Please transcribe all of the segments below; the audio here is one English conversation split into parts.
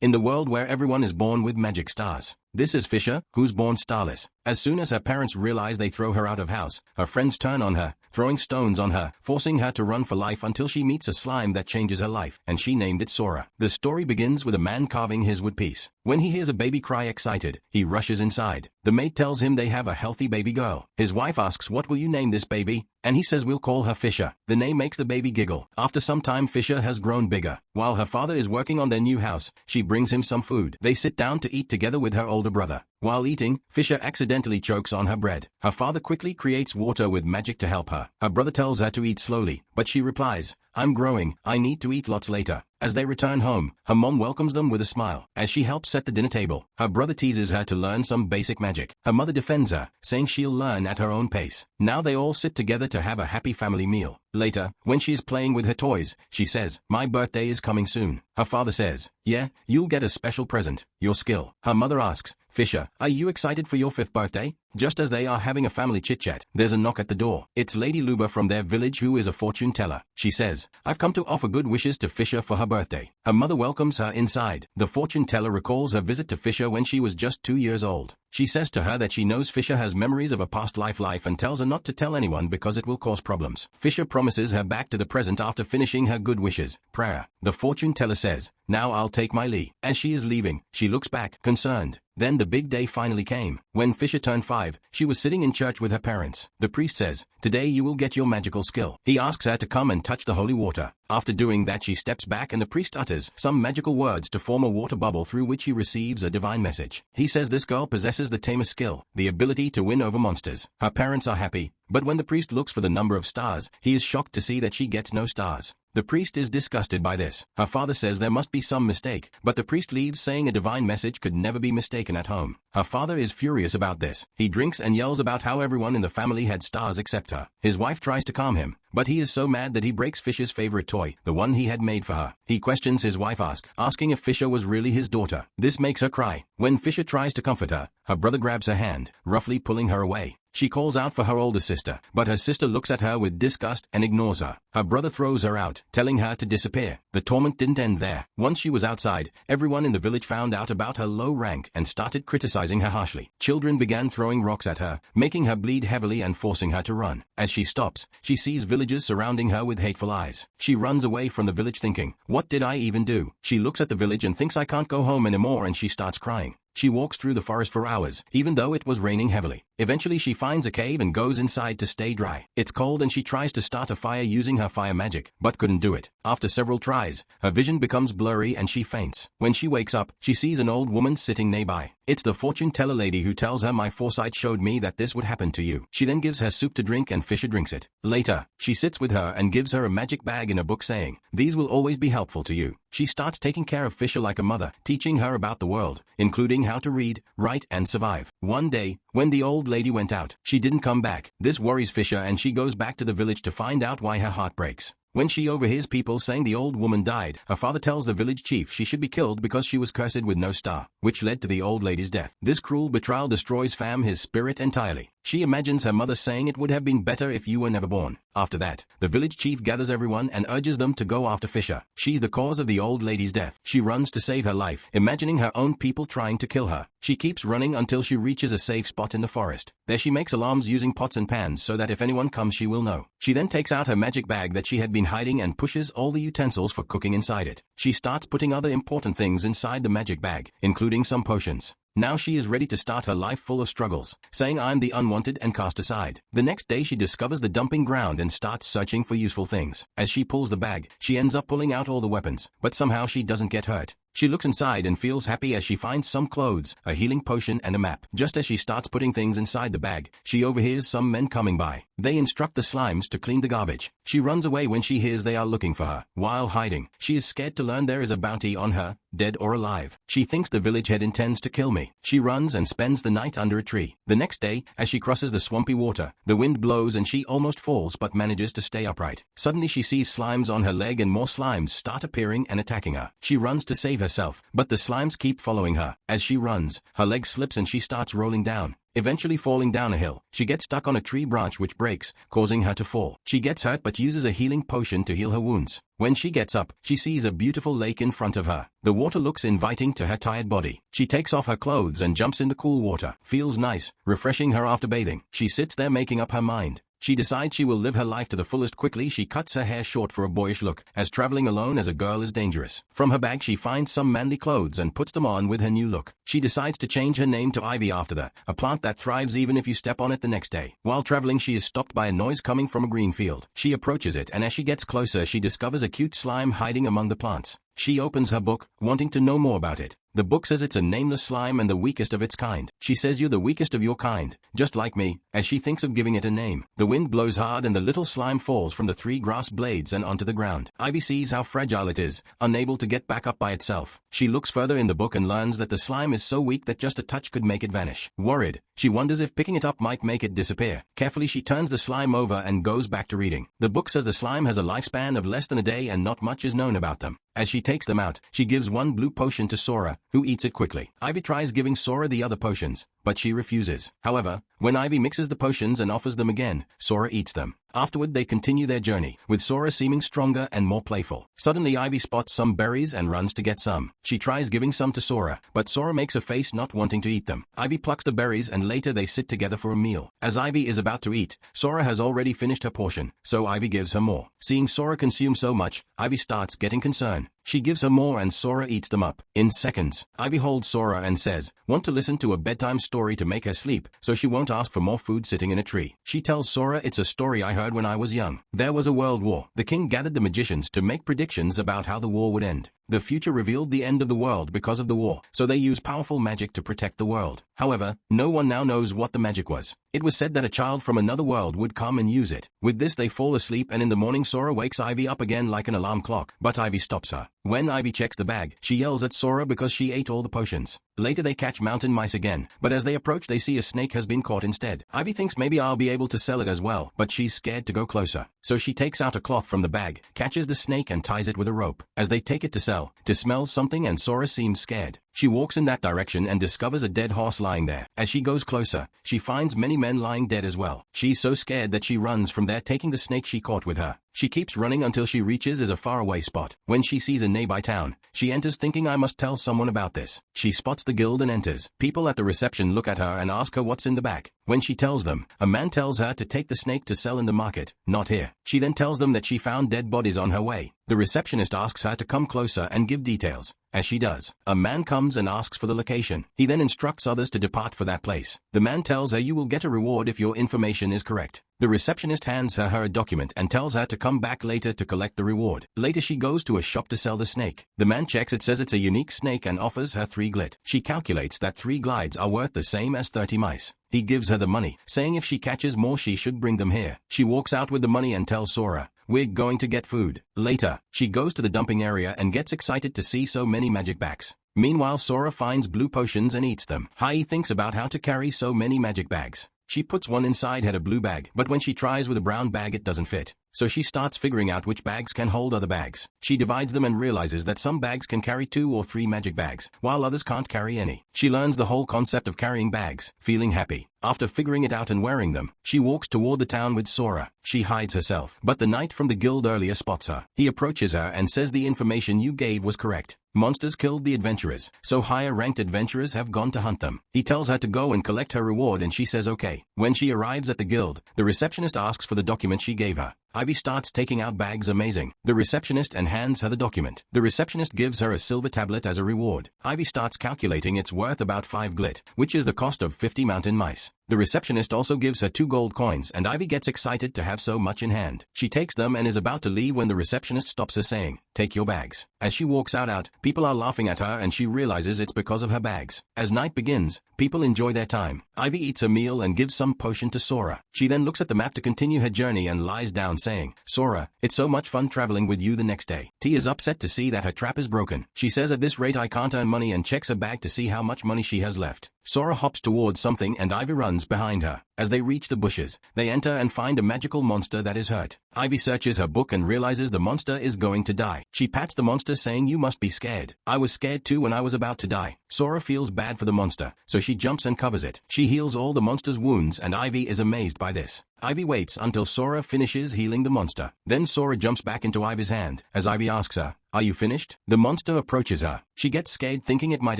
in the world where everyone is born with magic stars. This is Fisher, who's born starless. As soon as her parents realize they throw her out of house, her friends turn on her, throwing stones on her, forcing her to run for life until she meets a slime that changes her life, and she named it Sora. The story begins with a man carving his wood piece. When he hears a baby cry excited, he rushes inside. The maid tells him they have a healthy baby girl. His wife asks, "What will you name this baby?" And he says, "We'll call her Fisher." The name makes the baby giggle. After some time, Fisher has grown bigger. While her father is working on their new house, she brings him some food. They sit down to eat together with her older brother. While eating, Fisher accidentally chokes on her bread. Her father quickly creates water with magic to help her. Her brother tells her to eat slowly, but she replies, "I'm growing, I need to eat lots later." As they return home, her mom welcomes them with a smile. As she helps set the dinner table, her brother teases her to learn some basic magic. Her mother defends her, saying she'll learn at her own pace. Now they all sit together to have a happy family meal. Later, when she is playing with her toys, she says, "My birthday is coming soon." Her father says, "Yeah, you'll get a special present, your skill." Her mother asks, "Fisher, are you excited for your 5th birthday?" Just as they are having a family chit-chat, there's a knock at the door. It's Lady Luba from their village, who is a fortune teller. She says, "I've come to offer good wishes to Fisher for her birthday." Her mother welcomes her inside. The fortune teller recalls her visit to Fisher when she was just 2 years old. She says to her that she knows Fisher has memories of a past life and tells her not to tell anyone because it will cause problems. Fisher promises her back to the present after finishing her good wishes prayer. The fortune teller says, "Now I'll take my leave." As she is leaving, she looks back, concerned. Then the big day finally came. When Fisher turned 5, she was sitting in church with her parents. The priest says, "Today you will get your magical skill." He asks her to come and touch the holy water. After doing that, she steps back and the priest utters some magical words to form a water bubble through which he receives a divine message. He says this girl possesses the tamer skill, the ability to win over monsters. Her parents are happy, but when the priest looks for the number of stars, he is shocked to see that she gets no stars. The priest is disgusted by this. Her father says there must be some mistake, but the priest leaves saying a divine message could never be mistaken at home. Her father is furious about this. He drinks and yells about how everyone in the family had stars except her. His wife tries to calm him, but he is so mad that he breaks Fisher's favorite toy, the one he had made for her. He questions his wife, asking if Fisher was really his daughter. This makes her cry. When Fisher tries to comfort her, her brother grabs her hand, roughly pulling her away. She calls out for her older sister, but her sister looks at her with disgust and ignores her. Her brother throws her out, telling her to disappear. The torment didn't end there. Once she was outside, everyone in the village found out about her low rank and started criticizing her harshly. Children began throwing rocks at her, making her bleed heavily and forcing her to run. As she stops, she sees villagers surrounding her with hateful eyes. She runs away from the village thinking, "What did I even do?" She looks at the village and thinks, "I can't go home anymore," and she starts crying. She walks through the forest for hours, even though it was raining heavily. Eventually she finds a cave and goes inside to stay dry. It's cold and she tries to start a fire using her fire magic, but couldn't do it. After several tries, her vision becomes blurry and she faints. When she wakes up, she sees an old woman sitting nearby. It's the fortune teller lady who tells her, "My foresight showed me that this would happen to you." She then gives her soup to drink and Fisher drinks it. Later, she sits with her and gives her a magic bag and a book saying, "These will always be helpful to you." She starts taking care of Fisher like a mother, teaching her about the world, including how to read, write, and survive. One day, when the old lady went out, she didn't come back. This worries Fisher and she goes back to the village to find out why her heart breaks. When she overhears people saying the old woman died, her father tells the village chief she should be killed because she was cursed with no star, which led to the old lady's death. This cruel betrayal destroys his spirit entirely. She imagines her mother saying it would have been better if you were never born. After that, the village chief gathers everyone and urges them to go after Fisher. She's the cause of the old lady's death. She runs to save her life, imagining her own people trying to kill her. She keeps running until she reaches a safe spot in the forest. There she makes alarms using pots and pans so that if anyone comes she will know. She then takes out her magic bag that she had been hiding and pushes all the utensils for cooking inside it. She starts putting other important things inside the magic bag, including some potions. Now she is ready to start her life full of struggles, saying, "I'm the unwanted," and cast aside. The next day she discovers the dumping ground and starts searching for useful things. As she pulls the bag, she ends up pulling out all the weapons, but somehow she doesn't get hurt. She looks inside and feels happy as she finds some clothes, a healing potion, and a map. Just as she starts putting things inside the bag, she overhears some men coming by. They instruct the slimes to clean the garbage. She runs away when she hears they are looking for her. While hiding, she is scared to learn there is a bounty on her, dead or alive. She thinks the village head intends to kill me. She runs and spends the night under a tree. The next day, as she crosses the swampy water, the wind blows and she almost falls but manages to stay upright. Suddenly she sees slimes on her leg and more slimes start appearing and attacking her. She runs to save herself, but the slimes keep following her. As she runs, her leg slips and she starts rolling down. eventually falling down a hill. She gets stuck on a tree branch which breaks, causing her to fall. She gets hurt but uses a healing potion to heal her wounds. When she gets up, she sees a beautiful lake in front of her. The water looks inviting to her tired body. She takes off her clothes and jumps in the cool water. Feels nice, refreshing her after bathing. She sits there making up her mind. She decides she will live her life to the fullest. Quickly she cuts her hair short for a boyish look, as traveling alone as a girl is dangerous. From her bag she finds some manly clothes and puts them on with her new look. She decides to change her name to Ivy after a plant that thrives even if you step on it the next day. While traveling she is stopped by a noise coming from a green field. She approaches it and as she gets closer she discovers a cute slime hiding among the plants. She opens her book, wanting to know more about it. The book says it's a nameless slime and the weakest of its kind. She says you're the weakest of your kind, just like me, as she thinks of giving it a name. The wind blows hard and the little slime falls from the 3 grass blades and onto the ground. Ivy sees how fragile it is, unable to get back up by itself. She looks further in the book and learns that the slime is so weak that just a touch could make it vanish. Worried, she wonders if picking it up might make it disappear. Carefully she turns the slime over and goes back to reading. The book says the slime has a lifespan of less than a day and not much is known about them. As she takes them out, she gives one blue potion to Sora, who eats it quickly. Ivy tries giving Sora the other potions, but she refuses. However, when Ivy mixes the potions and offers them again, Sora eats them. Afterward they continue their journey, with Sora seeming stronger and more playful. Suddenly Ivy spots some berries and runs to get some. She tries giving some to Sora, but Sora makes a face not wanting to eat them. Ivy plucks the berries and later they sit together for a meal. As Ivy is about to eat, Sora has already finished her portion, so Ivy gives her more. Seeing Sora consume so much, Ivy starts getting concerned. She gives her more and Sora eats them up. In seconds, Ivy holds Sora and says, want to listen to a bedtime story to make her sleep, so she won't ask for more food sitting in a tree. She tells Sora it's a story I heard when I was young. There was a world war. The king gathered the magicians to make predictions about how the war would end. The future revealed the end of the world because of the war, so they used powerful magic to protect the world. However, no one now knows what the magic was. It was said that a child from another world would come and use it. With this they fall asleep and in the morning Sora wakes Ivy up again like an alarm clock, but Ivy stops her. When Ivy checks the bag, she yells at Sora because she ate all the potions. Later they catch mountain mice again, but as they approach they see a snake has been caught instead. Ivy thinks maybe I'll be able to sell it as well, but she's scared to go closer. So she takes out a cloth from the bag, catches the snake and ties it with a rope. As they take it to sell, to smell something and Sora seems scared. She walks in that direction and discovers a dead horse lying there. As she goes closer, she finds many men lying dead as well. She's so scared that she runs from there taking the snake she caught with her. She keeps running until she reaches a faraway spot. When she sees a nearby town, she enters thinking I must tell someone about this. She spots the guild and enters. People at the reception look at her and ask her what's in the back. When she tells them, a man tells her to take the snake to sell in the market, not here. She then tells them that she found dead bodies on her way. The receptionist asks her to come closer and give details. As she does, a man comes and asks for the location. He then instructs others to depart for that place. The man tells her you will get a reward if your information is correct. The receptionist hands her a document and tells her to come back later to collect the reward. Later she goes to a shop to sell the snake. The man checks it, says it's a unique snake and offers her 3 glit. She calculates that 3 glides are worth the same as 30 mice. He gives her the money, saying if she catches more she should bring them here. She walks out with the money and tells Sora, we're going to get food. Later, she goes to the dumping area and gets excited to see so many magic bags. Meanwhile Sora finds blue potions and eats them. Hai thinks about how to carry so many magic bags. She puts one inside her blue bag, but when she tries with a brown bag it doesn't fit. So she starts figuring out which bags can hold other bags. She divides them and realizes that some bags can carry 2 or 3 magic bags, while others can't carry any. She learns the whole concept of carrying bags, feeling happy. After figuring it out and wearing them, she walks toward the town with Sora. She hides herself, but the knight from the guild earlier spots her. He approaches her and says the information you gave was correct. Monsters killed the adventurers, so higher-ranked adventurers have gone to hunt them. He tells her to go and collect her reward and she says okay. When she arrives at the guild, the receptionist asks for the document she gave her. Ivy starts taking out bags amazing. The receptionist and hands her the document. The receptionist gives her a silver tablet as a reward. Ivy starts calculating it's worth about 5 glit, which is the cost of 50 mountain mice. The receptionist also gives her 2 gold coins and Ivy gets excited to have so much in hand. She takes them and is about to leave when the receptionist stops her saying, take your bags. As she walks out, people are laughing at her and she realizes it's because of her bags. As night begins, people enjoy their time. Ivy eats a meal and gives some potion to Sora. She then looks at the map to continue her journey and lies down saying, Sora, it's so much fun traveling with you the next day. T is upset to see that her trap is broken. She says at this rate I can't earn money and checks her bag to see how much money she has left. Sora hops towards something and Ivy runs behind her. As they reach the bushes, they enter and find a magical monster that is hurt. Ivy searches her book and realizes the monster is going to die. She pats the monster saying, "You must be scared. I was scared too when I was about to die." Sora feels bad for the monster, so she jumps and covers it. She heals all the monster's wounds and Ivy is amazed by this. Ivy waits until Sora finishes healing the monster. Then Sora jumps back into Ivy's hand. As Ivy asks her, "Are you finished?" The monster approaches her. She gets scared thinking it might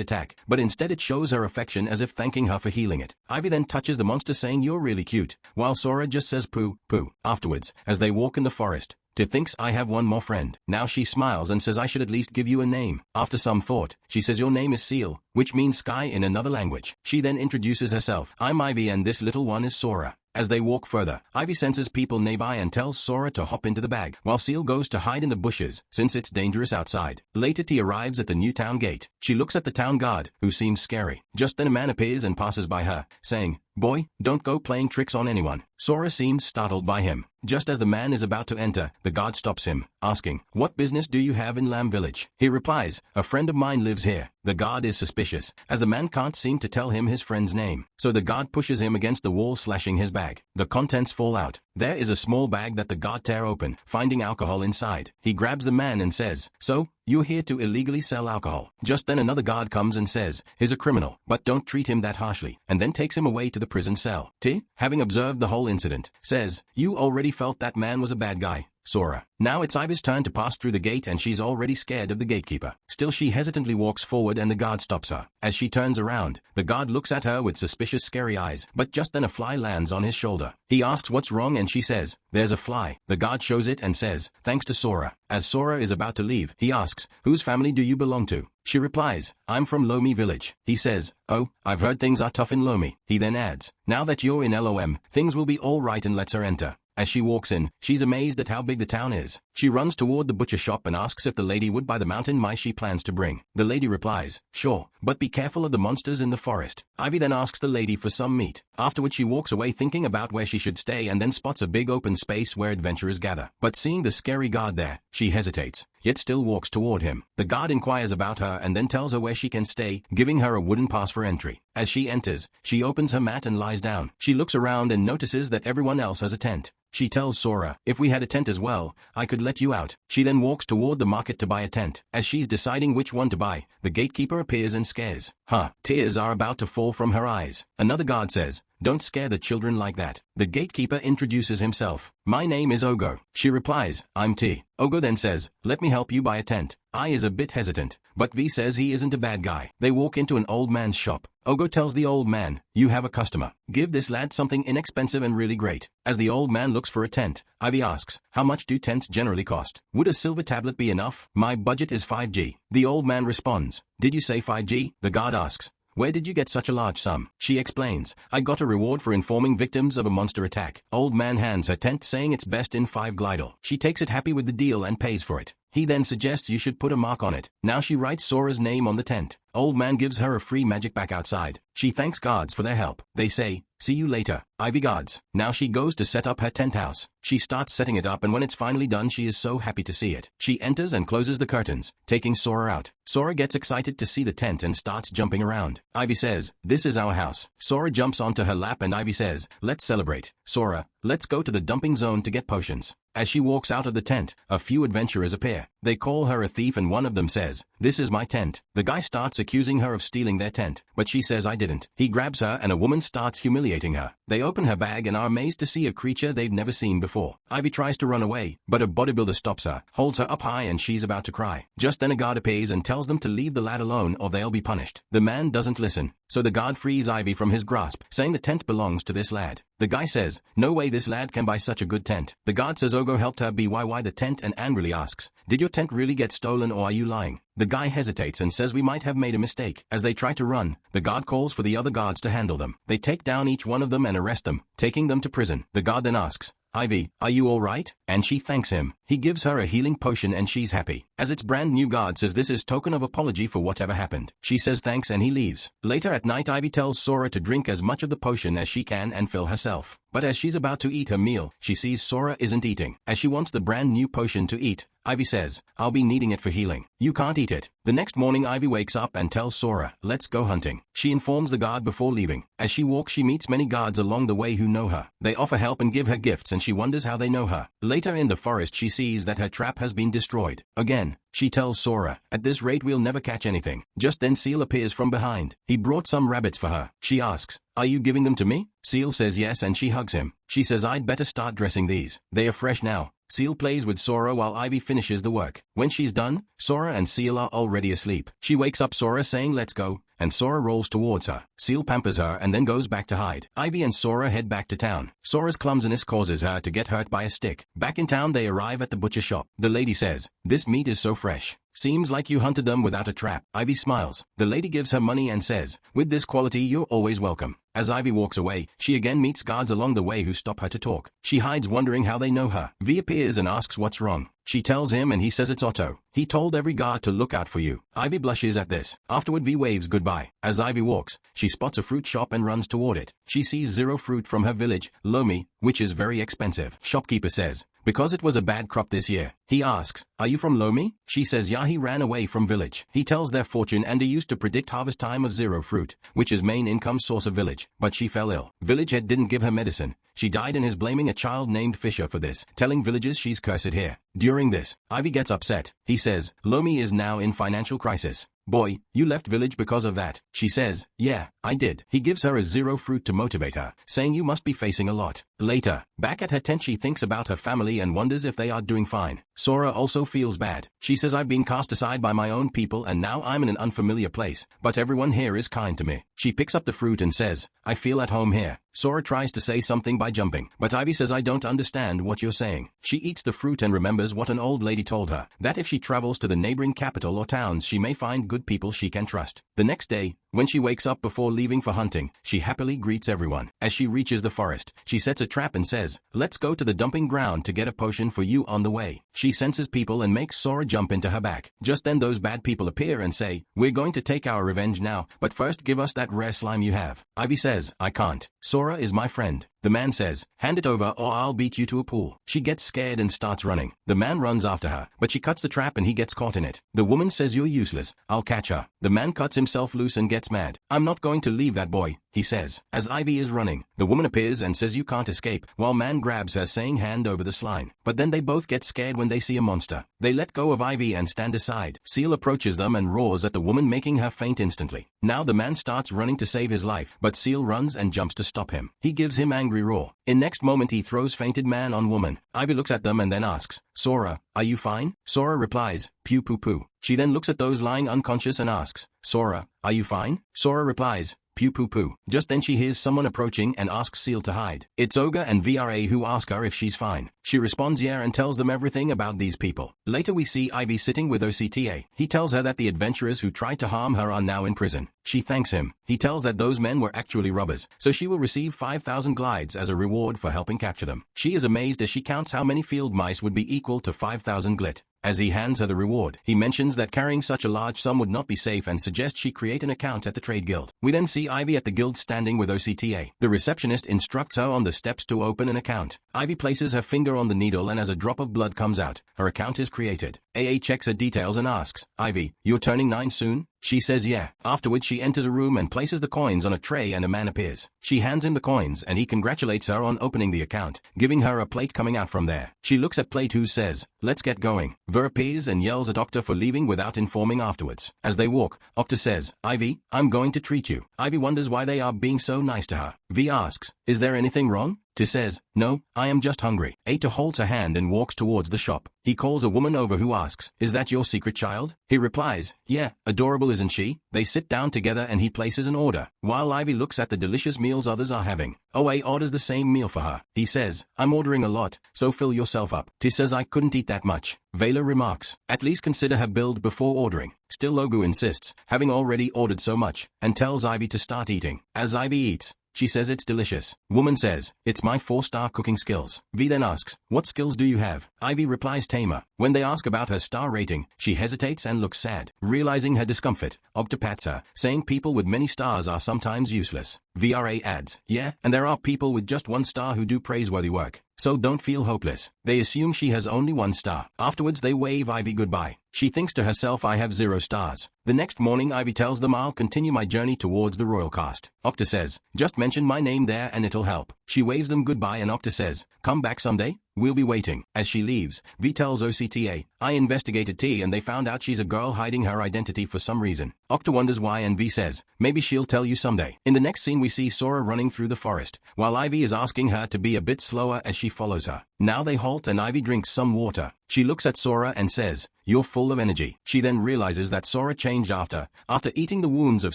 attack, but instead it shows her affection as if thanking her for healing it. Ivy then touches the monster saying, "You're really cute," while Sora just says poo, poo. Afterwards, as they walk in the forest, Ti thinks, "I have one more friend." Now she smiles and says, "I should at least give you a name." After some thought, she says, "Your name is Seal," which means sky in another language. She then introduces herself. "I'm Ivy and this little one is Sora." As they walk further, Ivy senses people nearby and tells Sora to hop into the bag, while Seal goes to hide in the bushes, since it's dangerous outside. Later Ti arrives at the new town gate. She looks at the town guard, who seems scary. Just then a man appears and passes by her, saying, "Boy, don't go playing tricks on anyone." Sora seems startled by him. Just as the man is about to enter, the guard stops him, asking, "What business do you have in Lamb Village?" He replies, "A friend of mine lives here." The guard is suspicious, as the man can't seem to tell him his friend's name. So the guard pushes him against the wall, slashing his bag. The contents fall out. There is a small bag that the guard tear open, finding alcohol inside. He grabs the man and says, "So, you're here to illegally sell alcohol." Just then another guard comes and says, "He's a criminal, but don't treat him that harshly," and then takes him away to the prison cell. Ti, having observed the whole incident, says, "You already felt that man was a bad guy, Sora." Now it's Ivy's turn to pass through the gate and she's already scared of the gatekeeper. Still she hesitantly walks forward and the guard stops her. As she turns around, the guard looks at her with suspicious scary eyes, but just then a fly lands on his shoulder. He asks what's wrong and she says, "There's a fly." The guard shows it and says, "Thanks to Sora." As Sora is about to leave, he asks, "Whose family do you belong to?" She replies, "I'm from Lomi Village." He says, "Oh, I've heard things are tough in Lomi." He then adds, "Now that you're in LOM, things will be all right," and lets her enter. As she walks in, she's amazed at how big the town is. She runs toward the butcher shop and asks if the lady would buy the mountain mice she plans to bring. The lady replies, "Sure, but be careful of the monsters in the forest." Ivy then asks the lady for some meat. Afterward she walks away thinking about where she should stay and then spots a big open space where adventurers gather. But seeing the scary guard there, she hesitates, yet still walks toward him. The guard inquires about her and then tells her where she can stay, giving her a wooden pass for entry. As she enters, she opens her mat and lies down. She looks around and notices that everyone else has a tent. She tells Sora, "If we had a tent as well, I could let you out." She then walks toward the market to buy a tent. As she's deciding which one to buy, the gatekeeper appears and scares her. Tears are about to fall from her eyes. Another guard says, "Don't scare the children like that." The gatekeeper introduces himself. "My name is Ogo." She replies, "I'm T." Ogo then says, "Let me help you buy a tent." I is a bit hesitant, but V says he isn't a bad guy. They walk into an old man's shop. Ogo tells the old man, "You have a customer. Give this lad something inexpensive and really great." As the old man looks for a tent, Ivy asks, "How much do tents generally cost? Would a silver tablet be enough? My budget is 5G. The old man responds, "Did you say 5G? The guard asks, "Where did you get such a large sum?" She explains, "I got a reward for informing victims of a monster attack." Old man hands her tent saying it's best in 5 glidal. She takes it happy with the deal and pays for it. He then suggests you should put a mark on it. Now she writes Sora's name on the tent. Old man gives her a free magic back outside. She thanks guards for their help. They say, "See you later, Ivy guards." Now she goes to set up her tent house. She starts setting it up and when it's finally done she is so happy to see it. She enters and closes the curtains, taking Sora out. Sora gets excited to see the tent and starts jumping around. Ivy says, "This is our house." Sora jumps onto her lap and Ivy says, "Let's celebrate. Sora, let's go to the dumping zone to get potions." As she walks out of the tent, a few adventurers appear. They call her a thief and one of them says, "This is my tent." The guy starts accusing her of stealing their tent, but she says, "I didn't." He grabs her and a woman starts humiliating her. They open her bag and are amazed to see a creature they've never seen before. Ivy tries to run away, but a bodybuilder stops her, holds her up high and she's about to cry. Just then a guard appears and tells them to leave the lad alone or they'll be punished. The man doesn't listen, so the guard frees Ivy from his grasp, saying the tent belongs to this lad. The guy says, "No way this lad can buy such a good tent." The guard says Ogo helped her BYY the tent and angrily asks, "Did your tent really get stolen or are you lying?" The guy hesitates and says we might have made a mistake. As they try to run, the guard calls for the other guards to handle them. They take down each one of them and arrest them, taking them to prison. The guard then asks, "Ivy, are you alright?" And she thanks him. He gives her a healing potion and she's happy. As its brand new guard says this is token of apology for whatever happened. She says thanks and he leaves. Later at night Ivy tells Sora to drink as much of the potion as she can and fill herself. But as she's about to eat her meal, she sees Sora isn't eating. As she wants the brand new potion to eat, Ivy says, I'll be needing it for healing. You can't eat it. The next morning Ivy wakes up and tells Sora, let's go hunting. She informs the guard before leaving. As she walks she meets many guards along the way who know her. They offer help and give her gifts and she wonders how they know her. Later in the forest she sees that her trap has been destroyed. Again, she tells Sora, at this rate we'll never catch anything. Just then Seal appears from behind. He brought some rabbits for her. She asks, are you giving them to me? Seal says yes and she hugs him. She says I'd better start dressing these. They are fresh now. Seal plays with Sora while Ivy finishes the work. When she's done, Sora and Seal are already asleep. She wakes up Sora saying let's go, and Sora rolls towards her. Seal pampers her and then goes back to hide. Ivy and Sora head back to town. Sora's clumsiness causes her to get hurt by a stick. Back in town they arrive at the butcher shop. The lady says, this meat is so fresh. Seems like you hunted them without a trap. Ivy smiles. The lady gives her money and says, with this quality you're always welcome. As Ivy walks away, she again meets guards along the way who stop her to talk. She hides wondering how they know her. V appears and asks what's wrong. She tells him and he says it's Otto. He told every guard to look out for you. Ivy blushes at this. Afterward V waves goodbye. As Ivy walks, she spots a fruit shop and runs toward it. She sees zero fruit from her village, Lomi, which is very expensive. Shopkeeper says, because it was a bad crop this year. He asks, are you from Lomi? She says yeah, he ran away from village. He tells their fortune and he used to predict harvest time of zero fruit, which is main income source of village. But she fell ill. Village head didn't give her medicine. She died and is blaming a child named Fisher for this, telling villagers she's cursed here. During this, Ivy gets upset. He says, Lomi is now in financial crisis. Boy, you left village because of that. She says, yeah, I did. He gives her a zero fruit to motivate her, saying you must be facing a lot. Later, back at her tent she thinks about her family and wonders if they are doing fine. Sora also feels bad. She says I've been cast aside by my own people and now I'm in an unfamiliar place, but everyone here is kind to me. She picks up the fruit and says, I feel at home here. Sora tries to say something by jumping, but Ivy says I don't understand what you're saying. She eats the fruit and remembers what an old lady told her, that if she travels to the neighboring capital or towns she may find good people she can trust. The next day, when she wakes up before leaving for hunting, she happily greets everyone. As she reaches the forest, she sets a trap and says, let's go to the dumping ground to get a potion for you on the way. She senses people and makes Sora jump into her back. Just then those bad people appear and say, we're going to take our revenge now, but first give us that rare slime you have. Ivy says, I can't. Sora is my friend. The man says, hand it over or I'll beat you to a pool. She gets scared and starts running. The man runs after her, but she cuts the trap and he gets caught in it. The woman says you're useless, I'll catch her. The man cuts himself loose and gets mad. I'm not going to leave that boy, he says. As Ivy is running, the woman appears and says you can't escape, while man grabs her saying hand over the slime. But then they both get scared when they see a monster. They let go of Ivy and stand aside. Seal approaches them and roars at the woman making her faint instantly. Now the man starts running to save his life, but Seal runs and jumps to stop him. He gives him angry roar. In next moment he throws fainted man on woman. Ivy looks at them and then asks, Sora, are you fine? Sora replies, pew poo poo. She then looks at those lying unconscious and asks, Sora, are you fine? Sora replies, pew poo poo. Just then she hears someone approaching and asks Seal to hide. It's Ogre and VRA who ask her if she's fine. She responds yeah and tells them everything about these people. Later we see Ivy sitting with OCTA. He tells her that the adventurers who tried to harm her are now in prison. She thanks him. He tells that those men were actually robbers, so she will receive 5,000 glides as a reward for helping capture them. She is amazed as she counts how many field mice would be equal to 5,000 glit. As he hands her the reward, he mentions that carrying such a large sum would not be safe and suggests she create an account at the trade guild. We then see Ivy at the guild standing with OCTA. The receptionist instructs her on the steps to open an account. Ivy places her finger on the needle and as a drop of blood comes out, her account is created. AA checks her details and asks, Ivy, you're turning 9 soon? She says yeah. Afterwards she enters a room and places the coins on a tray and a man appears. She hands him the coins and he congratulates her on opening the account, giving her a plate coming out from there. She looks at plate who says, let's get going. Ver appears and yells at Octa for leaving without informing afterwards. As they walk, Octa says, Ivy, I'm going to treat you. Ivy wonders why they are being so nice to her. V asks, is there anything wrong? T says, no, I am just hungry. Eta holds her hand and walks towards the shop. He calls a woman over who asks, is that your secret child? He replies, yeah, adorable isn't she? They sit down together and he places an order, while Ivy looks at the delicious meals others are having. OA orders the same meal for her. He says, I'm ordering a lot, so fill yourself up. T says I couldn't eat that much. Vela remarks, at least consider her build before ordering. Still Logu insists, having already ordered so much, and tells Ivy to start eating. As Ivy eats, She says it's delicious. Woman says, it's my 4-star cooking skills. V then asks, what skills do you have? Ivy replies tamer. When they ask about her star rating, she hesitates and looks sad. Realizing her discomfort, Octa pats her, saying people with many stars are sometimes useless. VRA adds, yeah, and there are people with just 1 star who do praiseworthy work. So don't feel hopeless. They assume she has only 1 star. Afterwards they wave Ivy goodbye. She thinks to herself, I have 0 stars. The next morning Ivy tells them I'll continue my journey towards the royal cast. Octa says, just mention my name there and it'll help. She waves them goodbye and Octa says, come back someday? We'll be waiting. As she leaves, V tells OCTA, I investigated T and they found out she's a girl hiding her identity for some reason. Octa wonders why and V says, maybe she'll tell you someday. In the next scene we see Sora running through the forest, while Ivy is asking her to be a bit slower as she follows her. Now they halt and Ivy drinks some water. She looks at Sora and says, you're full of energy. She then realizes that Sora changed after eating the wounds of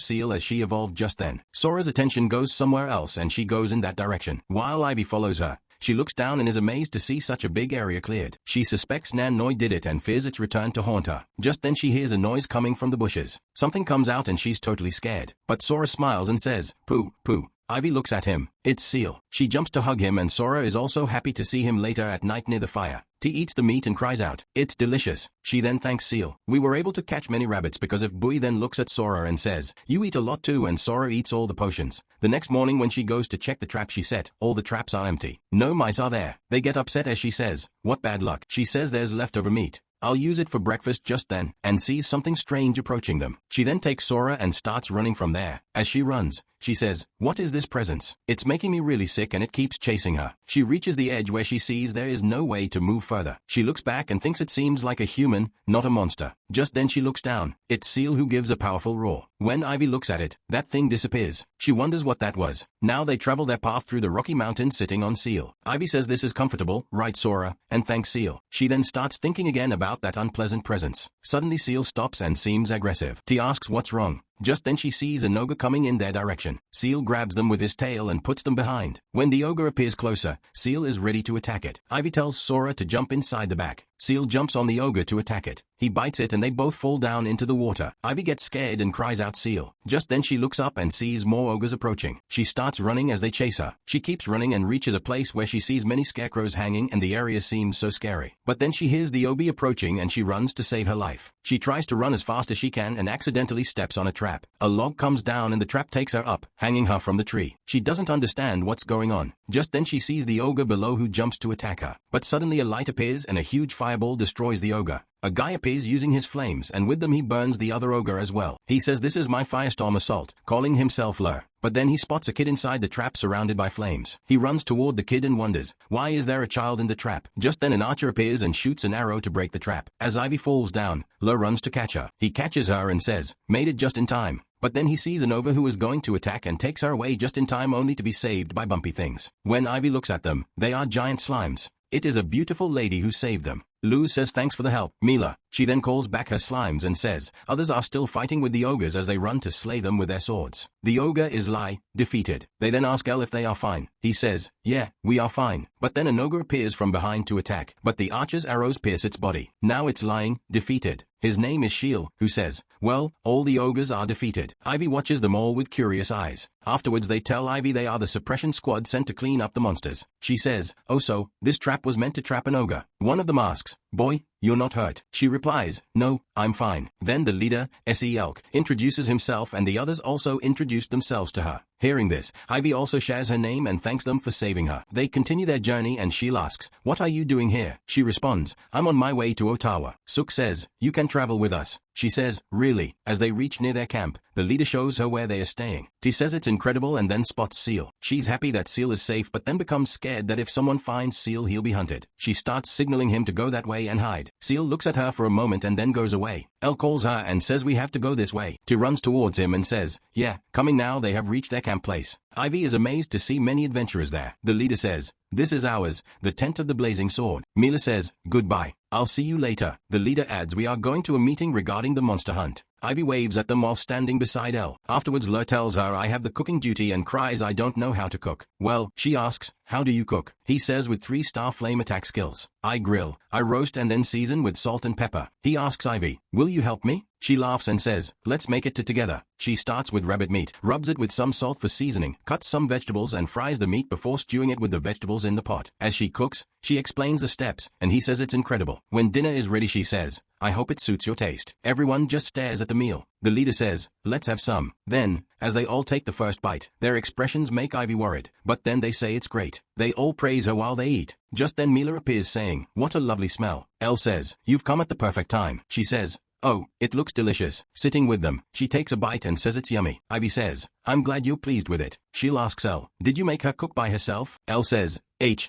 Seal as she evolved just then. Sora's attention goes somewhere else and she goes in that direction. While Ivy follows her, she looks down and is amazed to see such a big area cleared. She suspects Nanoy did it and fears its return to haunt her. Just then she hears a noise coming from the bushes. Something comes out and she's totally scared. But Sora smiles and says, pooh, pooh. Ivy looks at him. It's Seal. She jumps to hug him and Sora is also happy to see him later at night near the fire. T eats the meat and cries out, it's delicious. She then thanks Seal. We were able to catch many rabbits because of Bui then looks at Sora and says, you eat a lot too, and Sora eats all the potions. The next morning when she goes to check the trap she set, all the traps are empty. No mice are there. They get upset as she says, what bad luck. She says there's leftover meat. I'll use it for breakfast just then, and sees something strange approaching them. She then takes Sora and starts running from there. As she runs, she says, what is this presence? It's making me really sick and it keeps chasing her. She reaches the edge where she sees there is no way to move further. She looks back and thinks it seems like a human, not a monster. Just then she looks down. It's Seal who gives a powerful roar. When Ivy looks at it, that thing disappears. She wonders what that was. Now they travel their path through the Rocky Mountains sitting on Seal. Ivy says this is comfortable, right Sora, and thanks Seal. She then starts thinking again about that unpleasant presence. Suddenly Seal stops and seems aggressive. T asks what's wrong. Just then she sees an ogre coming in their direction. Seal grabs them with his tail and puts them behind. When the ogre appears closer, Seal is ready to attack it. Ivy tells Sora to jump inside the back. Seal jumps on the ogre to attack it. He bites it and they both fall down into the water. Ivy gets scared and cries out Seal. Just then she looks up and sees more ogres approaching. She starts running as they chase her. She keeps running and reaches a place where she sees many scarecrows hanging and the area seems so scary. But then she hears the Obi approaching and she runs to save her life. She tries to run as fast as she can and accidentally steps on a trap. A log comes down and the trap takes her up, hanging her from the tree. She doesn't understand what's going on. Just then she sees the ogre below who jumps to attack her. But suddenly a light appears and a huge fireball destroys the ogre. A guy appears using his flames and with them he burns the other ogre as well. He says this is my firestorm assault, calling himself Lur. But then he spots a kid inside the trap surrounded by flames. He runs toward the kid and wonders, why is there a child in the trap? Just then an archer appears and shoots an arrow to break the trap. As Ivy falls down, Lur runs to catch her. He catches her and says, made it just in time. But then he sees an ogre who is going to attack and takes her away just in time only to be saved by bumpy things. When Ivy looks at them, they are giant slimes. It is a beautiful lady who saved them. Luz says thanks for the help, Mila. She then calls back her slimes and says, others are still fighting with the ogres as they run to slay them with their swords. The ogre is defeated. They then ask El if they are fine. He says, yeah, we are fine. But then an ogre appears from behind to attack, but the archer's arrows pierce its body. Now it's lying, defeated. His name is Shiel, who says, well, all the ogres are defeated. Ivy watches them all with curious eyes. Afterwards they tell Ivy they are the suppression squad sent to clean up the monsters. She says, oh so, this trap was meant to trap an ogre. One of them asks, boy, you're not hurt. She replies, no, I'm fine. Then the leader, S.E. Elk, introduces himself and the others also introduced themselves to her. Hearing this, Ivy also shares her name and thanks them for saving her. They continue their journey and Shiel asks, what are you doing here? She responds, I'm on my way to Ottawa. Suk says, you can travel with us. She says, really? As they reach near their camp, the leader shows her where they are staying. T says it's incredible and then spots Seal. She's happy that Seal is safe but then becomes scared that if someone finds Seal he'll be hunted. She starts signaling him to go that way and hide. Seal looks at her for a moment and then goes away. El calls her and says we have to go this way. T runs towards him and says, yeah, coming now. They have reached their camp place. Ivy is amazed to see many adventurers there. The leader says, this is ours, the tent of the blazing sword. Mila says, goodbye. I'll see you later. The leader adds we are going to a meeting regarding the monster hunt. Ivy waves at them while standing beside El. Afterwards Lur tells her I have the cooking duty and cries I don't know how to cook. Well, she asks, how do you cook? He says with 3-star flame attack skills. I grill, I roast and then season with salt and pepper. He asks Ivy, will you help me? She laughs and says, let's make it together. She starts with rabbit meat, rubs it with some salt for seasoning, cuts some vegetables and fries the meat before stewing it with the vegetables in the pot. As she cooks, she explains the steps, and he says it's incredible. When dinner is ready she says, I hope it suits your taste. Everyone just stares at the meal. The leader says, let's have some. Then, as they all take the first bite, their expressions make Ivy worried, but then they say it's great. They all praise her while they eat. Just then Mila appears saying, what a lovely smell. Elle says, you've come at the perfect time. She says, oh, it looks delicious. Sitting with them, she takes a bite and says it's yummy. Ivy says, I'm glad you're pleased with it. She'll asks Elle, did you make her cook by herself? Elle says,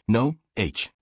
no,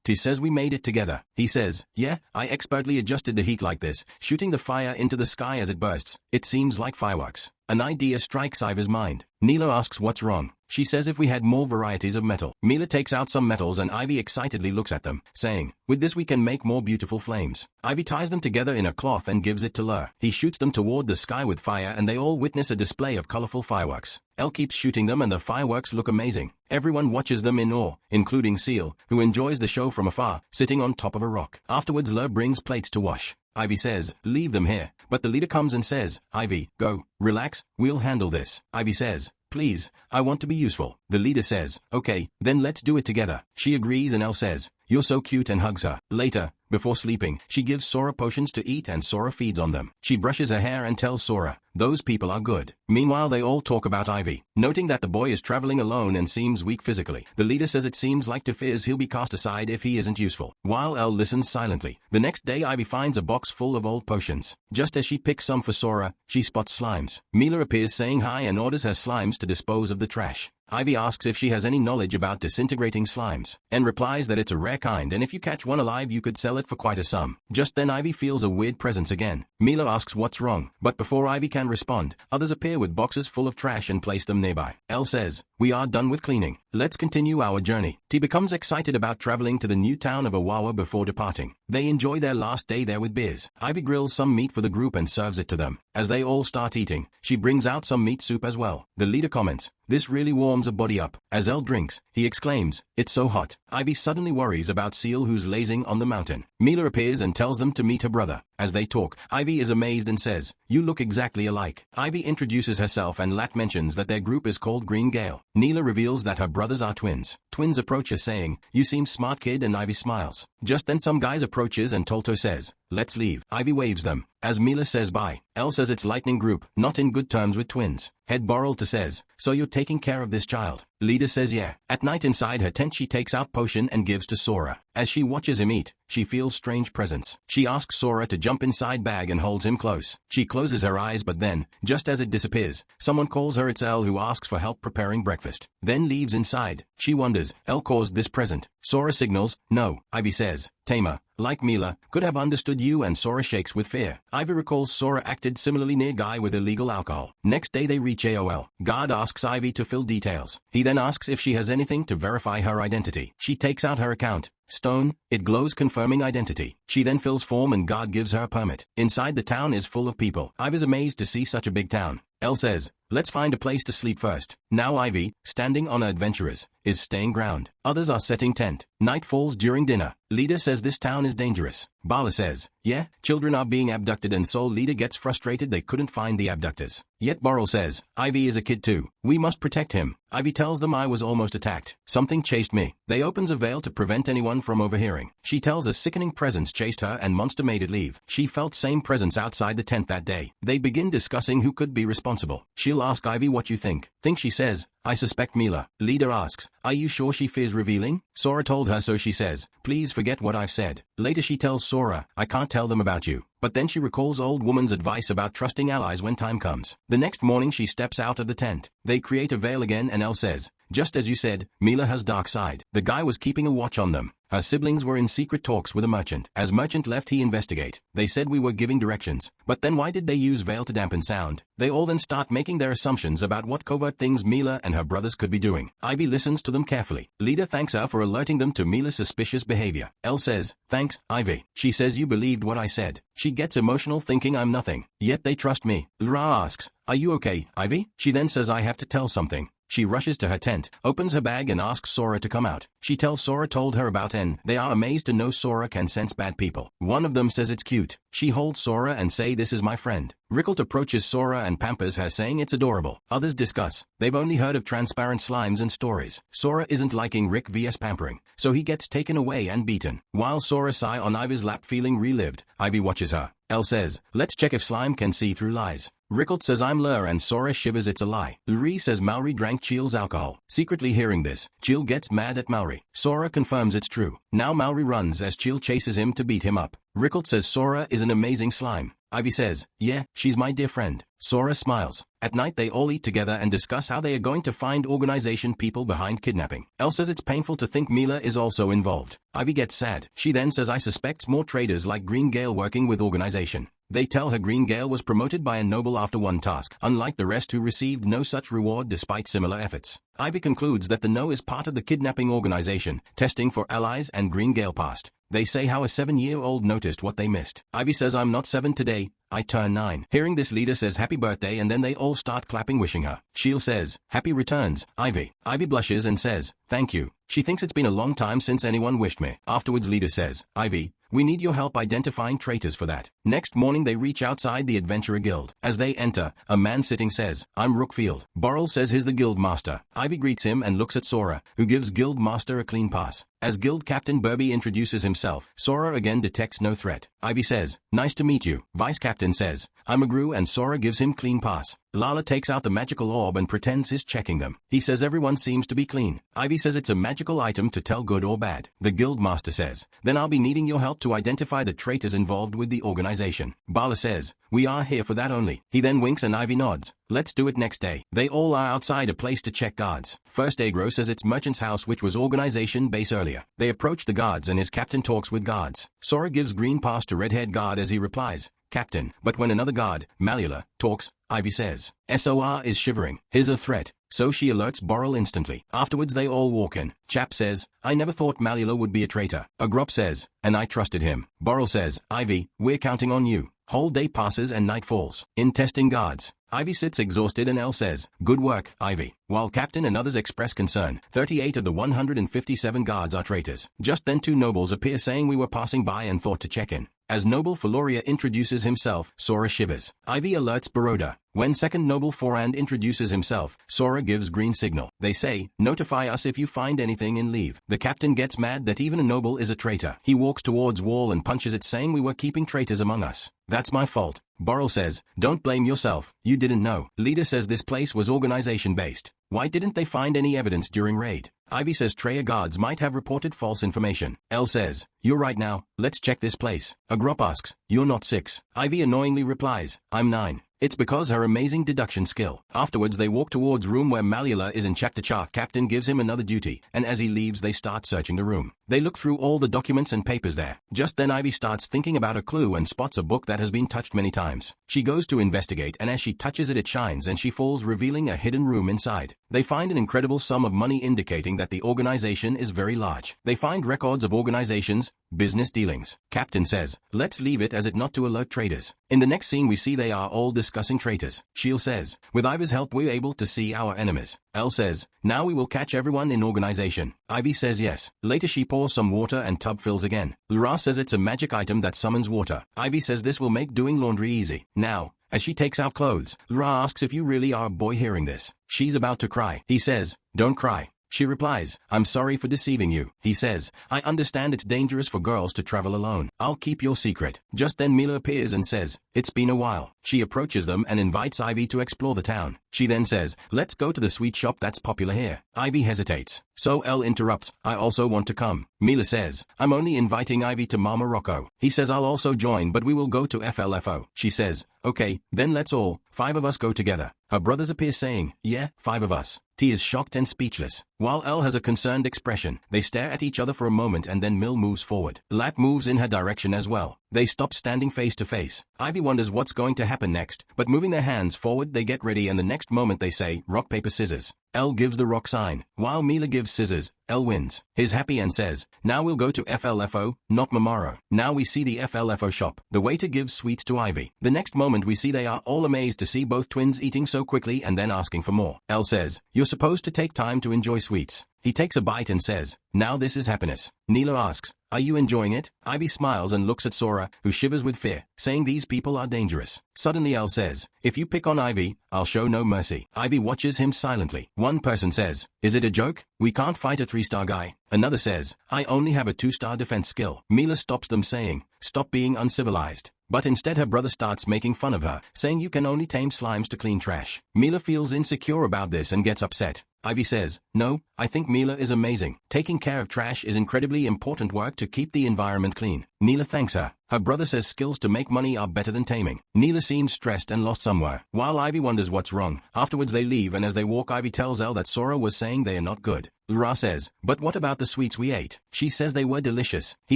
T says we made it together. He says, yeah, I expertly adjusted the heat like this, shooting the fire into the sky as it bursts. It seems like fireworks. An idea strikes Ivy's mind. Mila asks what's wrong. She says if we had more varieties of metal. Mila takes out some metals and Ivy excitedly looks at them, saying, with this we can make more beautiful flames. Ivy ties them together in a cloth and gives it to Lur. He shoots them toward the sky with fire and they all witness a display of colorful fireworks. Elle keeps shooting them and the fireworks look amazing. Everyone watches them in awe, including Seal, who enjoys the show from afar, sitting on top of a rock. Afterwards Lur brings plates to wash. Ivy says, leave them here. But the leader comes and says, Ivy, go, relax, we'll handle this. Ivy says, please, I want to be useful. The leader says, okay, then let's do it together. She agrees and Elle says, you're so cute and hugs her. Later, before sleeping, she gives Sora potions to eat and Sora feeds on them. She brushes her hair and tells Sora, those people are good. Meanwhile they all talk about Ivy, noting that the boy is traveling alone and seems weak physically. The leader says it seems like to Fizz he'll be cast aside if he isn't useful. While Elle listens silently. The next day Ivy finds a box full of old potions. Just as she picks some for Sora, she spots slimes. Mila appears saying hi and orders her slimes to dispose of the trash. Ivy asks if she has any knowledge about disintegrating slimes, and replies that it's a rare kind and if you catch one alive you could sell it for quite a sum. Just then Ivy feels a weird presence again. Mila asks what's wrong, but before Ivy can respond, others appear with boxes full of trash and place them nearby. Elle says, we are done with cleaning. Let's continue our journey. T becomes excited about traveling to the new town of Awawa before departing. They enjoy their last day there with Biz. Ivy grills some meat for the group and serves it to them. As they all start eating, she brings out some meat soup as well. The leader comments, this really warms a body up. As Elle drinks, he exclaims, it's so hot. Ivy suddenly worries about Seal who's lazing on the mountain. Mila appears and tells them to meet her brother. As they talk, Ivy is amazed and says, you look exactly alike. Ivy introduces herself and Lat mentions that their group is called Green Gale. Neela reveals that her brothers are twins. Twins approach her saying, you seem smart kid, and Ivy smiles. Just then some guys approaches and Tolto says, let's leave. Ivy waves them. As Mila says bye, Elle says it's Lightning Group, not in good terms with twins. Head Borrelta says, so you're taking care of this child? Leader says yeah. At night inside her tent she takes out potion and gives to Sora. As she watches him eat, she feels strange presence. She asks Sora to jump inside bag and holds him close. She closes her eyes but then, just as it disappears, someone calls her. It's Elle who asks for help preparing breakfast. Then leaves inside. She wonders, Elle caused this present. Sora signals, no. Ivy says, Tamer, like Mila, could have understood you, and Sora shakes with fear. Ivy recalls Sora acted similarly near Guy with illegal alcohol. Next day they reach AOL. Guard asks Ivy to fill details. He then asks if she has anything to verify her identity. She takes out her account. Stone, it glows confirming identity. She then fills form and Guard gives her a permit. Inside the town is full of people. Ivy's amazed to see such a big town. Elle says, let's find a place to sleep first. Now Ivy, standing on her adventurers, is staying ground. Others are setting tent. Night falls during dinner. Leader says this town is dangerous. Bala says, yeah, children are being abducted, and Soul Leader gets frustrated they couldn't find the abductors. Yet Borrel says, Ivy is a kid too. We must protect him. Ivy tells them I was almost attacked. Something chased me. They opens a veil to prevent anyone from overhearing. She tells a sickening presence chased her and Monster made it leave. She felt same presence outside the tent that day. They begin discussing who could be responsible. She'll ask Ivy what you think. She says, I suspect Mila. Leader asks, are you sure she fears revealing? Sora told her, so she says, please forget what I've said. Later she tells Sora, I can't tell them about you. But then she recalls old woman's advice about trusting allies when time comes. The next morning she steps out of the tent. They create a veil again and Elle says, just as you said, Mila has dark side. The guy was keeping a watch on them. Her siblings were in secret talks with a merchant. As merchant left he investigate. They said we were giving directions. But then why did they use veil to dampen sound? They all then start making their assumptions about what covert things Mila and her brothers could be doing. Ivy listens to them carefully. Leader thanks her for alerting them to Mila's suspicious behavior. Elle says, thanks, Ivy. She says you believed what I said. She gets emotional thinking I'm nothing. Yet they trust me. Lra asks, are you okay, Ivy? She then says I have to tell something. She rushes to her tent, opens her bag and asks Sora to come out. She tells Sora told her about N. They are amazed to know Sora can sense bad people. One of them says it's cute. She holds Sora and say this is my friend. Rickles approaches Sora and pampers her saying it's adorable. Others discuss. They've only heard of transparent slimes and stories. Sora isn't liking Rick vs pampering, so he gets taken away and beaten. While Sora sigh on Ivy's lap feeling relived, Ivy watches her. Elle says, let's check if slime can see through lies. Rickles says I'm Lur and Sora shivers it's a lie. Rizz says Mallory drank Chill's alcohol. Secretly hearing this, Chill gets mad at Mallory. Sora confirms it's true. Now Mallory runs as Chill chases him to beat him up. Rickles says Sora is an amazing slime. Ivy says, yeah, she's my dear friend. Sora smiles. At night they all eat together and discuss how they are going to find organization people behind kidnapping. Elle says it's painful to think Mila is also involved. Ivy gets sad. She then says I suspects more traitors like Green Gale working with organization. They tell her Green Gale was promoted by a noble after one task, unlike the rest who received no such reward despite similar efforts. Ivy concludes that the No is part of the kidnapping organization, testing for allies and Green Gale passed. They say how a 7-year-old noticed what they missed. Ivy says I'm not 7 today, I turn 9. Hearing this, leader says happy birthday and then they all start clapping wishing her. Shield says, happy returns, Ivy. Ivy blushes and says, thank you. She thinks it's been a long time since anyone wished me. Afterwards leader says, Ivy, we need your help identifying traitors for that. Next morning they reach outside the Adventurer Guild. As they enter, a man sitting says, I'm Rookfield. Borrell says he's the guild master. Ivy greets him and looks at Sora, who gives guild master a clean pass. As guild captain Burby introduces himself, Sora again detects no threat. Ivy says, nice to meet you. Vice captain says, I'm Agru and Sora gives him clean pass. Lala takes out the magical orb and pretends he's checking them. He says everyone seems to be clean. Ivy says it's a magical item to tell good or bad. The guild master says, then I'll be needing your help to identify the traitors involved with the organization. Bala says, we are here for that only. He then winks and Ivy nods. Let's do it next day. They all are outside a place to check guards. First Agro says it's Merchant's house which was organization base earlier. They approach the guards and his captain talks with guards. Sora gives green pass to red-haired guard as he replies, Captain. But when another guard, Malula, talks, Ivy says, SOR is shivering. Here's a threat. So she alerts Borrell instantly. Afterwards they all walk in. Chap says, I never thought Malula would be a traitor. Agrop says, and I trusted him. Borrell says, Ivy, we're counting on you. Whole day passes and night falls. In testing guards, Ivy sits exhausted and Elle says, good work, Ivy. While Captain and others express concern, 38 of the 157 guards are traitors. Just then 2 nobles appear saying we were passing by and thought to check in. As Noble Faloria introduces himself, Sora shivers. Ivy alerts Baroda. When second Noble Forand introduces himself, Sora gives green signal. They say, notify us if you find anything and leave. The captain gets mad that even a noble is a traitor. He walks towards wall and punches it saying we were keeping traitors among us. That's my fault. Borrell says, don't blame yourself. You didn't know. Leader says this place was organization-based. Why didn't they find any evidence during raid? Ivy says Treya guards might have reported false information. Elle says, you're right now, let's check this place. Agrop asks, you're not 6. Ivy annoyingly replies, I'm 9. It's because her amazing deduction skill. Afterwards they walk towards room where Malula is in chapter chart. Captain gives him another duty, and as he leaves they start searching the room. They look through all the documents and papers there. Just then Ivy starts thinking about a clue and spots a book that has been touched many times. She goes to investigate and as she touches it, it shines and she falls, revealing a hidden room inside. They find an incredible sum of money indicating that the organization is very large. They find records of organizations, business dealings. Captain says, let's leave it as it not to alert traders. In the next scene we see they are all discussing traitors. Shield says, with Ivy's help we're able to see our enemies. Elle says, now we will catch everyone in organization. Ivy says yes. Later she pours some water and tub fills again. Lura says it's a magic item that summons water. Ivy says this will make doing laundry easy. Now, as she takes out clothes, Lura asks if you really are a boy. Hearing this, she's about to cry. He says, don't cry. She replies, I'm sorry for deceiving you. He says, I understand it's dangerous for girls to travel alone. I'll keep your secret. Just then Mila appears and says, it's been a while. She approaches them and invites Ivy to explore the town. She then says, let's go to the sweet shop that's popular here. Ivy hesitates. So Elle interrupts, I also want to come. Mila says, I'm only inviting Ivy to Mama Rocco. He says I'll also join but we will go to FLFO. She says, okay, then let's all 5 of us go together. Her brothers appear saying, yeah, 5 of us. T is shocked and speechless. While Elle has a concerned expression, they stare at each other for a moment and then Mill moves forward. Lap moves in her direction as well. They stop standing face to face. Ivy wonders what's going to happen next, but moving their hands forward they get ready and the next moment they say, rock paper scissors. Elle gives the rock sign. While Mila gives scissors, Elle wins. He's happy and says, now we'll go to FLFO, not Mamaro. Now we see the FLFO shop. The waiter gives sweets to Ivy. The next moment we see they are all amazed to see both twins eating so quickly and then asking for more. Elle says, you're supposed to take time to enjoy sweets. He takes a bite and says, now this is happiness. Neela asks, are you enjoying it? Ivy smiles and looks at Sora, who shivers with fear, saying these people are dangerous. Suddenly Elle says, if you pick on Ivy, I'll show no mercy. Ivy watches him silently. One person says, is it a joke? We can't fight a 3-star guy. Another says, I only have a 2-star defense skill. Mila stops them saying, stop being uncivilized. But instead her brother starts making fun of her, saying you can only tame slimes to clean trash. Mila feels insecure about this and gets upset. Ivy says, no, I think Mila is amazing. Taking care of trash is incredibly important work to keep the environment clean. Neela thanks her. Her brother says skills to make money are better than taming. Neela seems stressed and lost somewhere, while Ivy wonders what's wrong. Afterwards they leave and as they walk Ivy tells Elle that Sora was saying they are not good. Ra says, but what about the sweets we ate? She says they were delicious. He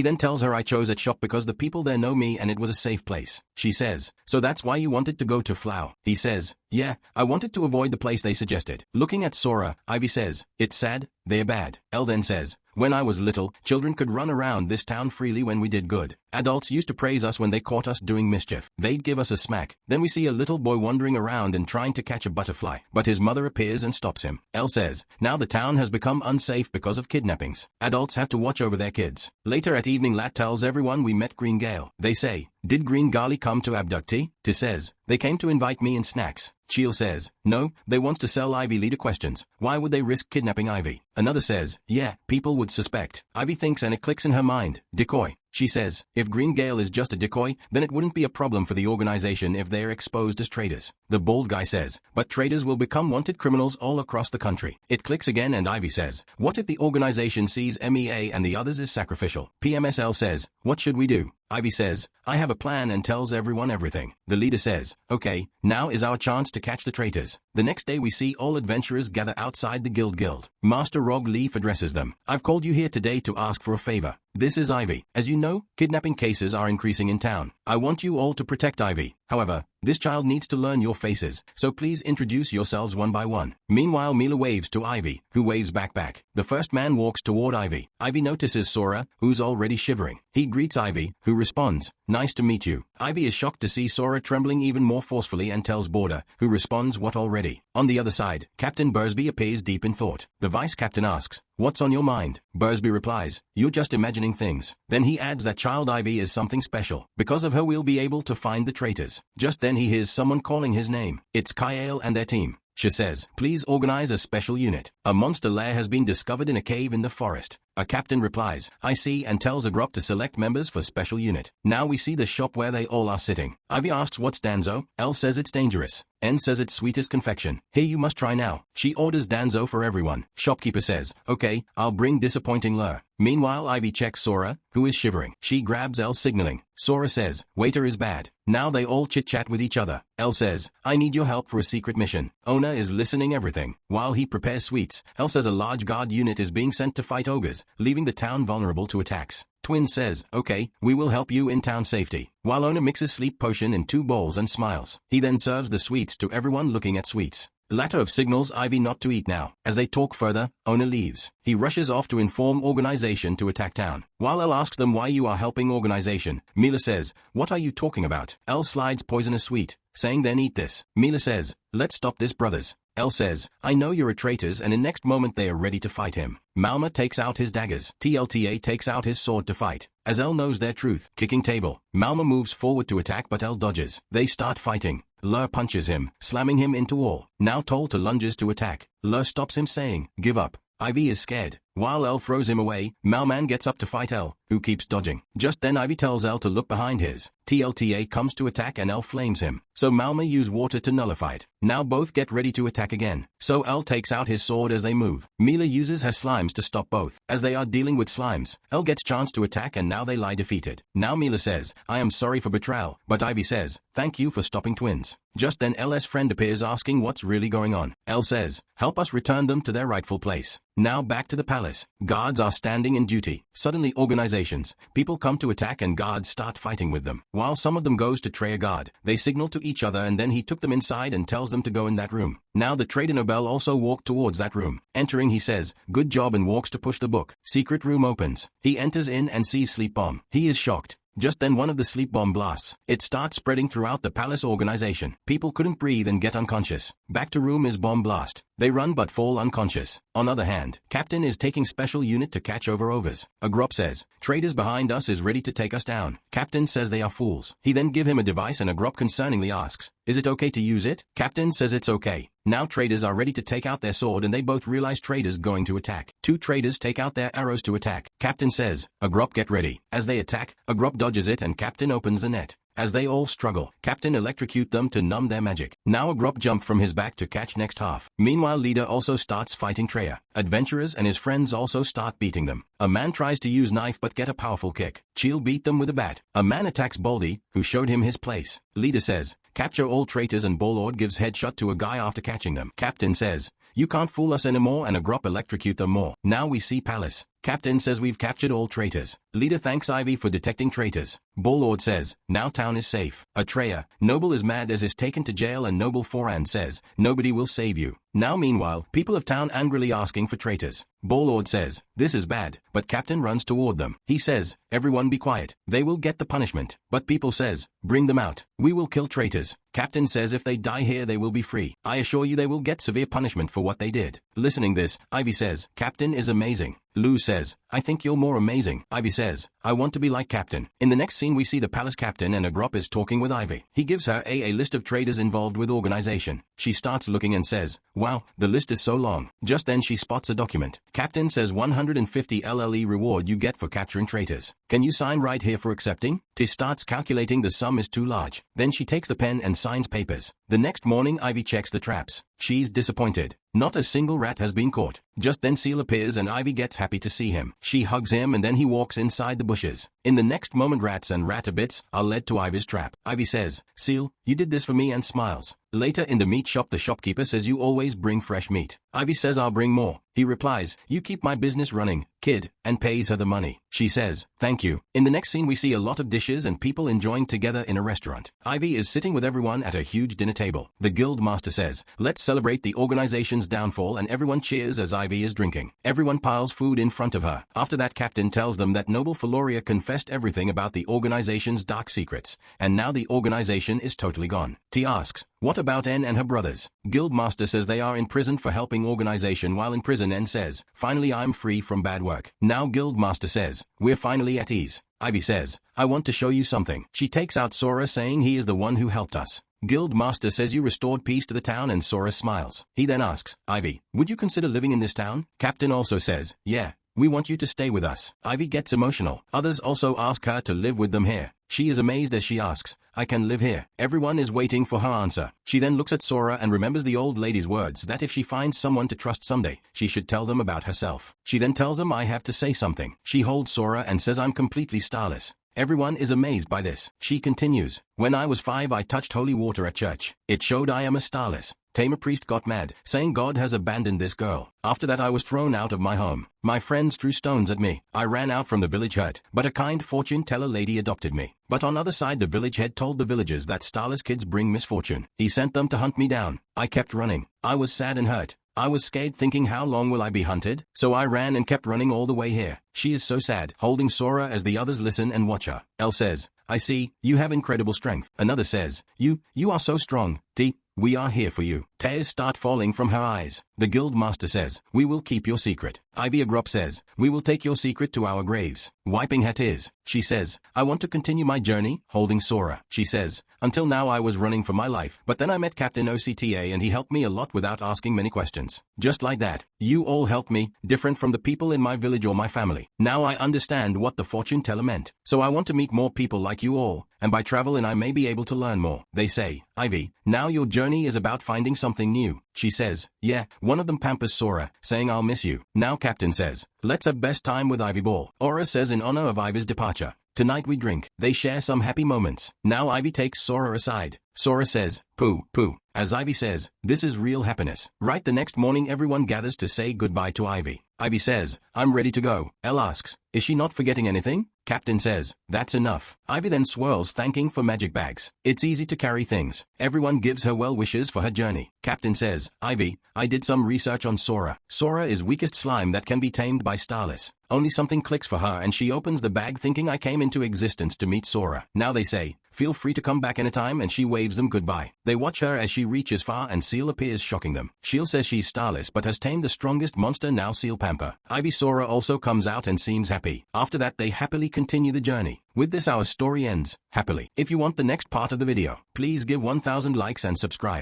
then tells her I chose that shop because the people there know me and it was a safe place. She says, so that's why you wanted to go to Flow. He says, yeah, I wanted to avoid the place they suggested. Looking at Sora, Ivy says, it's sad, they're bad. Elle then says, when I was little, children could run around this town freely when we did good. Adults used to praise us when they caught us doing mischief. They'd give us a smack. Then we see a little boy wandering around and trying to catch a butterfly, but his mother appears and stops him. Elle says, now the town has become unsafe because of kidnappings. Adults have to watch over their kids. Later at evening Lat tells everyone we met Green Gale. They say, did Green Gali come to abductee? T says, they came to invite me in snacks. Cheel says, no, they want to sell Ivy. Leader questions, why would they risk kidnapping Ivy? Another says, yeah, people would suspect. Ivy thinks and it clicks in her mind, decoy. She says, if Green Gale is just a decoy, then it wouldn't be a problem for the organization if they are exposed as traitors. The bald guy says, but traitors will become wanted criminals all across the country. It clicks again and Ivy says, what if the organization sees MEA and the others is sacrificial? PMSL says, what should we do? Ivy says, I have a plan and tells everyone everything. The leader says, okay, now is our chance to catch the traitors. The next day we see all adventurers gather outside the guild. Master Rog Leaf addresses them. I've called you here today to ask for a favor. This is Ivy. As you know, kidnapping cases are increasing in town. I want you all to protect Ivy. However, this child needs to learn your faces, so please introduce yourselves one by one. Meanwhile Mila waves to Ivy, who waves back. The first man walks toward Ivy. Ivy notices Sora, who's already shivering. He greets Ivy, who responds, nice to meet you. Ivy is shocked to see Sora trembling even more forcefully and tells Border, who responds what already. On the other side, Captain Bursby appears deep in thought. The vice captain asks, what's on your mind? Bursby replies, you're just imagining things. Then he adds that child Ivy is something special. Because of her we'll be able to find the traitors. Just then he hears someone calling his name. It's Kyle and their team. She says, please organize a special unit. A monster lair has been discovered in a cave in the forest. A captain replies, I see, and tells a group to select members for special unit. Now we see the shop where they all are sitting. Ivy asks what's Danzo. Elle says it's dangerous. N says it's sweetest confection. Here you must try now. She orders Danzo for everyone. Shopkeeper says, okay, I'll bring disappointing lure. Meanwhile Ivy checks Sora, who is shivering. She grabs Elle signaling. Sora says, waiter is bad. Now they all chit-chat with each other. Elle says, I need your help for a secret mission. Ona is listening everything. While he prepares sweets, Elle says a large guard unit is being sent to fight ogres, leaving the town vulnerable to attacks. Twin says, okay, we will help you in town safety. While Ona mixes sleep potion in 2 bowls and smiles. He then serves the sweets to everyone looking at sweets. Latov signals Ivy not to eat now. As they talk further, Ona leaves. He rushes off to inform organization to attack town. While Elle asks them why you are helping organization, Mila says, what are you talking about? Elle slides poisonous sweet, saying then eat this. Mila says, let's stop this brothers. Elle says, I know you're a traitors, and in next moment they are ready to fight him. Malma takes out his daggers. TLTA takes out his sword to fight. As Elle knows their truth, kicking table. Malma moves forward to attack but Elle dodges. They start fighting. Lur punches him, slamming him into wall. Now told to lunges to attack. Lur stops him saying, give up. Ivy is scared. While Elle throws him away, Malman gets up to fight Elle, who keeps dodging. Just then Ivy tells Elle to look behind his. TLTA comes to attack and Elle flames him. So Malma use water to nullify it. Now both get ready to attack again. So Elle takes out his sword as they move. Mila uses her slimes to stop both. As they are dealing with slimes, Elle gets chance to attack and now they lie defeated. Now Mila says, I am sorry for betrayal, but Ivy says, thank you for stopping twins. Just then Elle's friend appears asking what's really going on. Elle says, help us return them to their rightful place. Now back to the palace. palace. Guards are standing in duty. Suddenly organizations, people come to attack and guards start fighting with them. While some of them goes to tray a guard, they signal to each other and then he took them inside and tells them to go in that room. Now the trader Nobel also walked towards that room. Entering he says, "Good job," and walks to push the book. Secret room opens. He enters in and sees sleep bomb. He is shocked. Just then one of the sleep bomb blasts. It starts spreading throughout the palace organization. People couldn't breathe and get unconscious. Back to room is bomb blast. They run but fall unconscious. On other hand, Captain is taking special unit to catch overs. A Grop says, "Traders behind us is ready to take us down." Captain says they are fools. He then give him a device and a Grop concerningly asks, "Is it okay to use it?" Captain says it's okay. Now traders are ready to take out their sword and they both realize traders going to attack. Two traders take out their arrows to attack. Captain says, "A Grop, get ready." As they attack, a Grop dodges it and Captain opens the net. As they all struggle, Captain electrocute them to numb their magic. Now a Grop jump from his back to catch next half. Meanwhile leader also starts fighting Treya. Adventurers and his friends also start beating them. A man tries to use knife but get a powerful kick. Cheel beat them with a bat. A man attacks Baldy, who showed him his place. Leader says, "Capture all traitors," and Ballord gives headshot to a guy after catching them. Captain says, "You can't fool us anymore," and a Grop electrocute them more. Now we see palace. Captain says, "We've captured all traitors." Leader thanks Ivy for detecting traitors. Ballord says, "Now town is safe." Atreya, Noble is mad as is taken to jail and Noble Foran says, "Nobody will save you." Now meanwhile, people of town angrily asking for traitors. Ballord says, "This is bad," but Captain runs toward them. He says, "Everyone be quiet. They will get the punishment." But people says, "Bring them out. We will kill traitors." Captain says if they die here they will be free. "I assure you they will get severe punishment for what they did." Listening this, Ivy says, "Captain is amazing." Lou says, "I think you're more amazing." Ivy says, "I want to be like Captain." In the next scene we see the palace captain and a Grop is talking with Ivy. He gives her a list of traders involved with organization. She starts looking and says, "Wow, the list is so long." Just then she spots a document. Captain says 150 LLE reward you get for capturing traitors. "Can you sign right here for accepting?" T starts calculating the sum is too large. Then she takes the pen and signs papers. The next morning Ivy checks the traps. She's disappointed. Not a single rat has been caught. Just then Seal appears and Ivy gets happy to see him. She hugs him and then he walks inside the bushes. In the next moment rats and ratabits are led to Ivy's trap. Ivy says, "Seal, you did this for me," and smiles. Later in the meat shop the shopkeeper says, "You always bring fresh meat." Ivy says, "I'll bring more." He replies, "You keep my business running, kid," and pays her the money. She says, "Thank you." In the next scene we see a lot of dishes and people enjoying together in a restaurant. Ivy is sitting with everyone at a huge dinner table. The guild master says, "Let's celebrate the organization's downfall," and everyone cheers as Ivy is drinking. Everyone piles food in front of her. After that Captain tells them that Noble Feloria confessed everything about the organization's dark secrets, and now the organization is totally gone. T asks, "What about N and her brothers?" Guildmaster says they are in prison for helping organization while in prison. N says, "Finally I'm free from bad work." Now Guildmaster says, "We're finally at ease." Ivy says, "I want to show you something." She takes out Sora saying he is the one who helped us. Guildmaster says, "You restored peace to the town," and Sora smiles. He then asks, "Ivy, would you consider living in this town?" Captain also says, "Yeah. We want you to stay with us." Ivy gets emotional. Others also ask her to live with them here. She is amazed as she asks, "I can live here." Everyone is waiting for her answer. She then looks at Sora and remembers the old lady's words that if she finds someone to trust someday, she should tell them about herself. She then tells them, "I have to say something." She holds Sora and says, "I'm completely starless." Everyone is amazed by this. She continues, "When I was 5 I touched holy water at church. It showed I am a starless." Tamer priest got mad, saying God has abandoned this girl. After that I was thrown out of my home. My friends threw stones at me. I ran out from the village hurt, but a kind fortune teller lady adopted me. But on other side the village head told the villagers that starless kids bring misfortune. He sent them to hunt me down. I kept running. I was sad and hurt. I was scared thinking how long will I be hunted? So I ran and kept running all the way here. She is so sad, holding Sora as the others listen and watch her. L says, "I see, you have incredible strength." Another says, You are so strong. T, we are here for you." Tears start falling from her eyes. The guild master says, "We will keep your secret." Ivy Agrop says, "We will take your secret to our graves." Wiping her tears, she says, "I want to continue my journey," holding Sora. She says, "Until now I was running for my life, but then I met Captain OCTA and he helped me a lot without asking many questions. Just like that, you all helped me, different from the people in my village or my family. Now I understand what the fortune teller meant. So I want to meet more people like you all, and by traveling I may be able to learn more." They say, "Ivy, now your journey is about finding something new." She says, "Yeah." One of them pampers Sora, saying, "I'll miss you." Now Captain says, "Let's have best time with Ivy Ball." Aura says, "In honor of Ivy's departure, tonight we drink." They share some happy moments. Now Ivy takes Sora aside. Sora says, "Pooh, pooh." As Ivy says, "This is real happiness." Right the next morning everyone gathers to say goodbye to Ivy. Ivy says, "I'm ready to go." Elle asks, "Is she not forgetting anything?" Captain says, "That's enough." Ivy then swirls, thanking for magic bags. It's easy to carry things. Everyone gives her well wishes for her journey. Captain says, "Ivy, I did some research on Sora. Sora is weakest slime that can be tamed by Starless. Only something clicks for her and she opens the bag thinking I came into existence to meet Sora. Now they say, feel free to come back anytime, and she waves them goodbye. They watch her as she reaches far and Seal appears, shocking them. Shield says she's Starless but has tamed the strongest monster, now Seal pamper. Ivy Sora also comes out and seems happy. After that they happily continue the journey. With this our story ends happily. If you want the next part of the video, please give 1000 likes and subscribe.